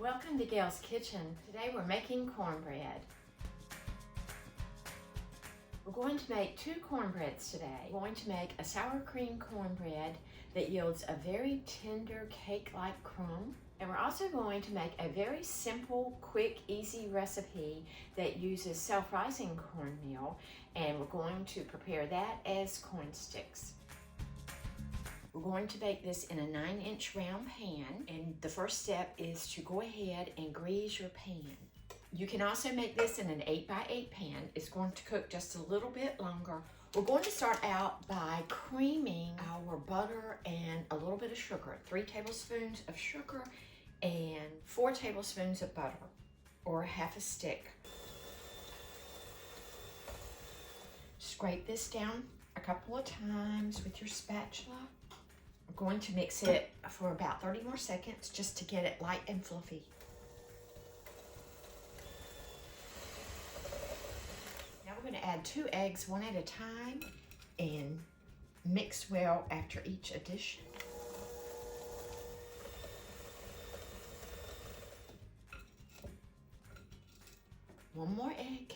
Welcome to Gail's Kitchen. Today we're making cornbread. We're going to make two cornbreads today. We're going to make a sour cream cornbread that yields a very tender cake-like crumb. And we're also going to make a very simple, quick, easy recipe that uses self-rising cornmeal, and we're going to prepare that as corn sticks. We're going to bake this in a 9-inch round pan, and the first step is to go ahead and grease your pan. You can also make this in an 8x8 pan. It's going to cook just a little bit longer. We're going to start out by creaming our butter and a little bit of sugar. 3 tablespoons of sugar and 4 tablespoons of butter, or half a stick. Scrape this down a couple of times with your spatula. I'm going to mix it for about 30 more seconds just to get it light and fluffy. Now we're going to add 2 eggs one at a time and mix well after each addition. One more egg.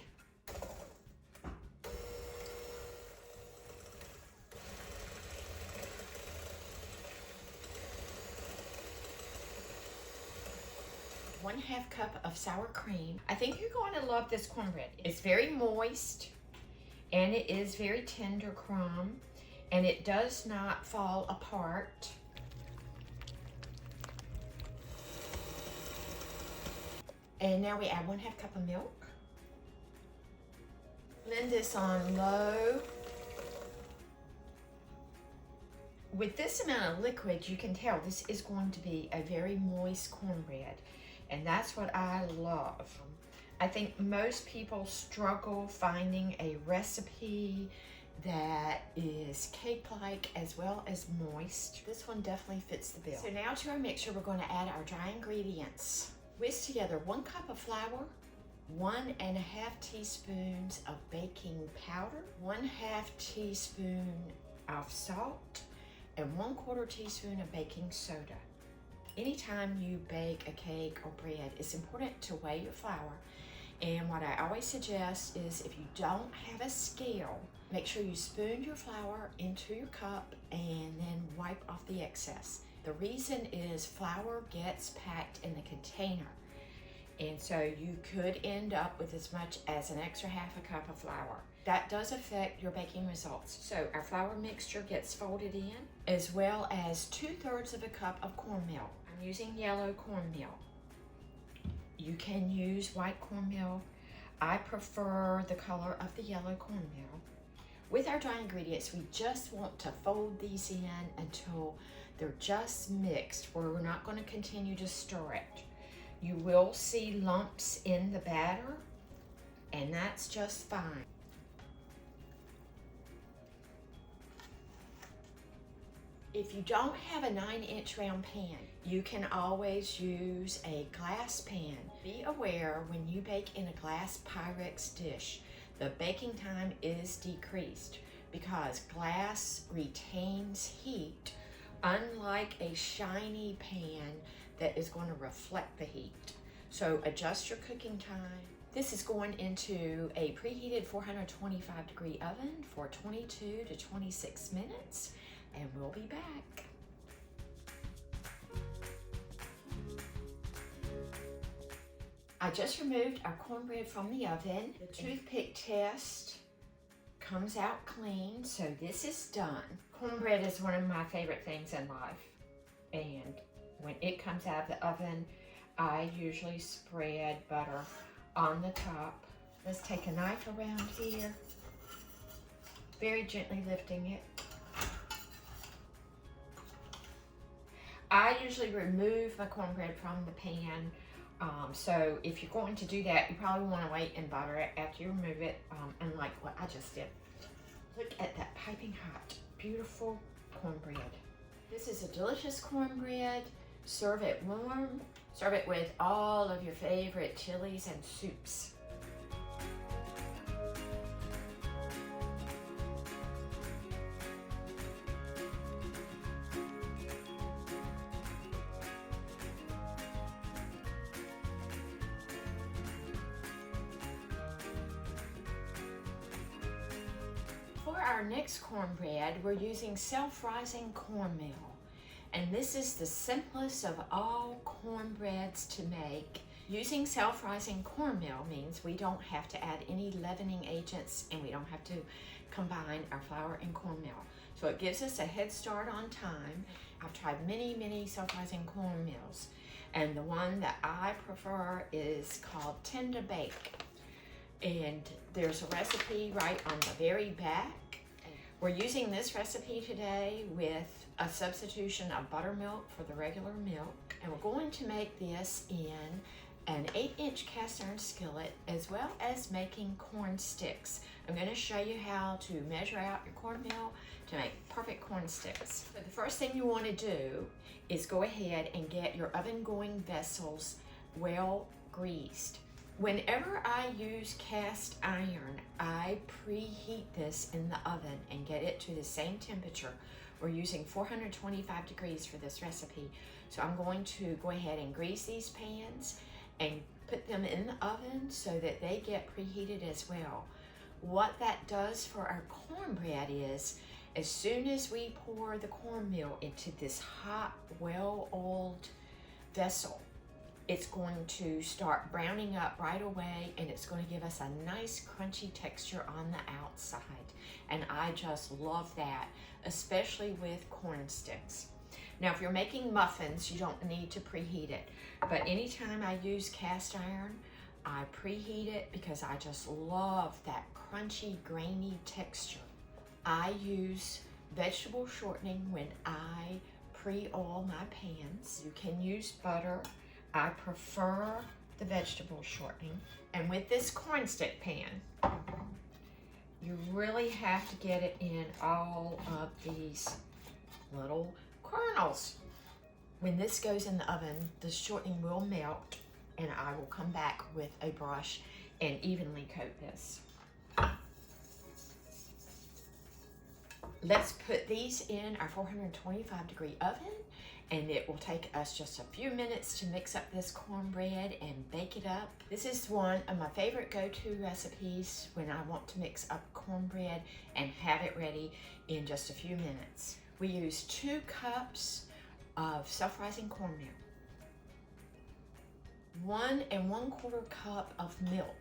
One-half cup of sour cream. I think you're going to love this cornbread. It's very moist and it is very tender crumb and it does not fall apart. And now we add 1/2 cup of milk. Blend this on low. With this amount of liquid, you can tell this is going to be a very moist cornbread, and that's what I love. I think most people struggle finding a recipe that is cake-like as well as moist. This one definitely fits the bill. So now to our mixture, we're going to add our dry ingredients. Whisk together 1 cup of flour, 1½ teaspoons of baking powder, 1/2 teaspoon of salt, and 1/4 teaspoon of baking soda. Anytime you bake a cake or bread, it's important to weigh your flour. And what I always suggest is if you don't have a scale, make sure you spoon your flour into your cup and then wipe off the excess. The reason is flour gets packed in the container. And so you could end up with as much as an extra ½ cup of flour. That does affect your baking results. So our flour mixture gets folded in, as well as 2/3 of a cup of cornmeal. I'm using yellow cornmeal. You can use white cornmeal. I prefer the color of the yellow cornmeal. With our dry ingredients, we just want to fold these in until they're just mixed, where we're not going to continue to stir it. You will see lumps in the batter, and that's just fine. If you don't have a 9-inch round pan, you can always use a glass pan. Be aware when you bake in a glass Pyrex dish, the baking time is decreased because glass retains heat, unlike a shiny pan that is going to reflect the heat. So adjust your cooking time. This is going into a preheated 425-degree oven for 22 to 26 minutes, and we'll be back. I just removed our cornbread from the oven. The toothpick test comes out clean, so this is done. Cornbread is one of my favorite things in life, and when it comes out of the oven, I usually spread butter on the top. Let's take a knife around here, very gently lifting it. I usually remove my cornbread from the pan, so if you're going to do that, you probably want to wait and butter it after you remove it, unlike what I just did. Look at that piping hot, beautiful cornbread. This is a delicious cornbread. Serve it warm. Serve it with all of your favorite chilies and soups. our next cornbread, we're using SelfRising Cornmeal. And this is the simplest of all cornbreads to make. Using SelfRising Cornmeal means we don't have to add any leavening agents and we don't have to combine our flour and cornmeal. So it gives us a head start on time. I've tried many SelfRising cornmeals, and the one that I prefer is called Tsp Bake. And there's a recipe right on the very back. We're using this recipe today with a substitution of buttermilk for the regular milk. And we're going to make this in an 8-inch cast iron skillet, as well as making corn sticks. I'm going to show you how to measure out your cornmeal to make perfect corn sticks. So the first thing you want to do is go ahead and get your oven going vessels well greased. Whenever I use cast iron, I preheat this in the oven and get it to the same temperature. We're using 425 degrees for this recipe. So I'm going to go ahead and grease these pans and put them in the oven so that they get preheated as well. What that does for our cornbread is, as soon as we pour the cornmeal into this hot, well-oiled vessel, it's going to start browning up right away, and it's going to give us a nice crunchy texture on the outside. And I just love that, especially with corn sticks. Now, if you're making muffins, you don't need to preheat it. But anytime I use cast iron, I preheat it because I just love that crunchy, grainy texture. I use vegetable shortening when I pre-oil my pans. You can use butter. I prefer the vegetable shortening. And with this corn stick pan, you really have to get it in all of these little kernels. When this goes in the oven, the shortening will melt, and I will come back with a brush and evenly coat this. Let's put these in our 425 degree oven, and it will take us just a few minutes to mix up this cornbread and bake it up. This is one of my favorite go-to recipes when I want to mix up cornbread and have it ready in just a few minutes. We use 2 cups of SelfRising cornmeal, 1 1/4 cup of milk.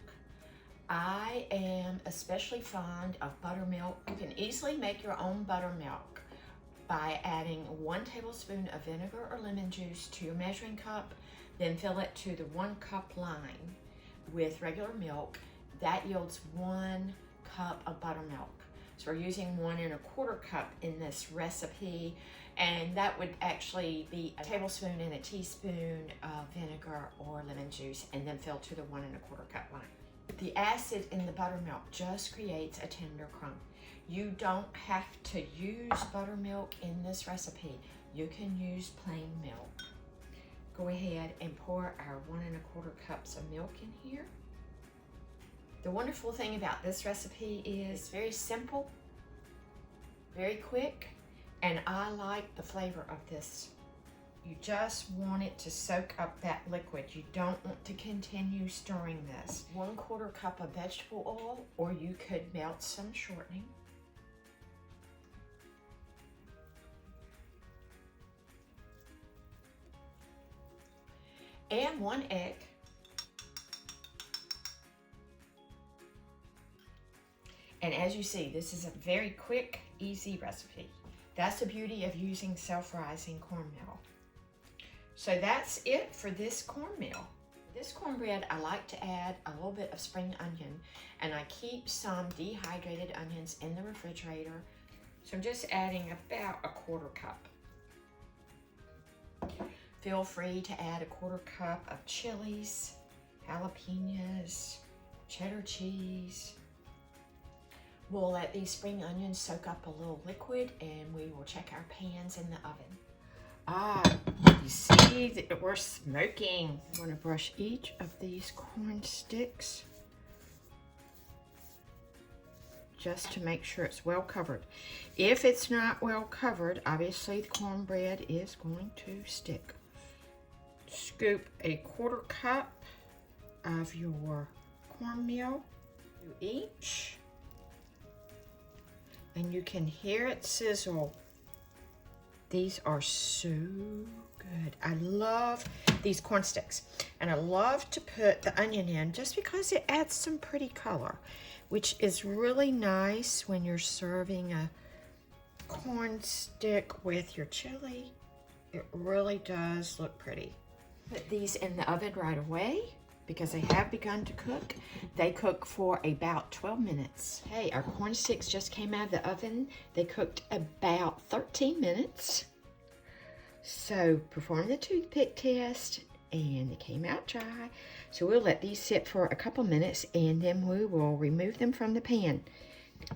I am especially fond of buttermilk. You can easily make your own buttermilk by adding 1 tablespoon of vinegar or lemon juice to your measuring cup, then fill it to the 1 cup line with regular milk. That yields 1 cup of buttermilk. So we're using 1 1/4 cup in this recipe, and that would actually be a tablespoon and a teaspoon of vinegar or lemon juice, and then fill to the 1 1/4 cup line. The acid in the buttermilk just creates a tender crumb. You don't have to use buttermilk in this recipe. You can use plain milk. Go ahead and pour our 1 1/4 cups of milk in here. The wonderful thing about this recipe is it's very simple, very quick, and I like the flavor of this. You just want it to soak up that liquid. You don't want to continue stirring this. 1/4 cup of vegetable oil, or you could melt some shortening. And 1 egg. And as you see, this is a very quick, easy recipe. That's the beauty of using SelfRising cornmeal. So that's it for this cornmeal. This cornbread, I like to add a little bit of spring onion, and I keep some dehydrated onions in the refrigerator. So I'm just adding about 1/4 cup. Feel free to add 1/4 cup of chilies, jalapenos, cheddar cheese. We'll let these spring onions soak up a little liquid, and we will check our pans in the oven. You see that we're smoking. I'm going to brush each of these corn sticks just to make sure it's well covered. If it's not well covered, obviously the cornbread is going to stick. Scoop a 1/4 cup of your cornmeal to each. and you can hear it sizzle. These are so good. I love these corn sticks, and I love to put the onion in just because it adds some pretty color, which is really nice when you're serving a corn stick with your chili. It really does look pretty. Put these in the oven right away because they have begun to cook. They cook for about 12 minutes. Hey, our corn sticks just came out of the oven. They cooked about 13 minutes. So perform the toothpick test, and they came out dry. So we'll let these sit for a couple minutes, and then we will remove them from the pan.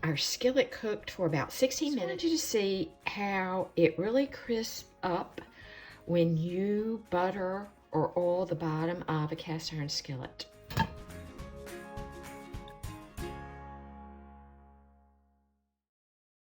Our skillet cooked for about 16 minutes. I want you to see how it really crisps up when you butter or oil the bottom of a cast iron skillet.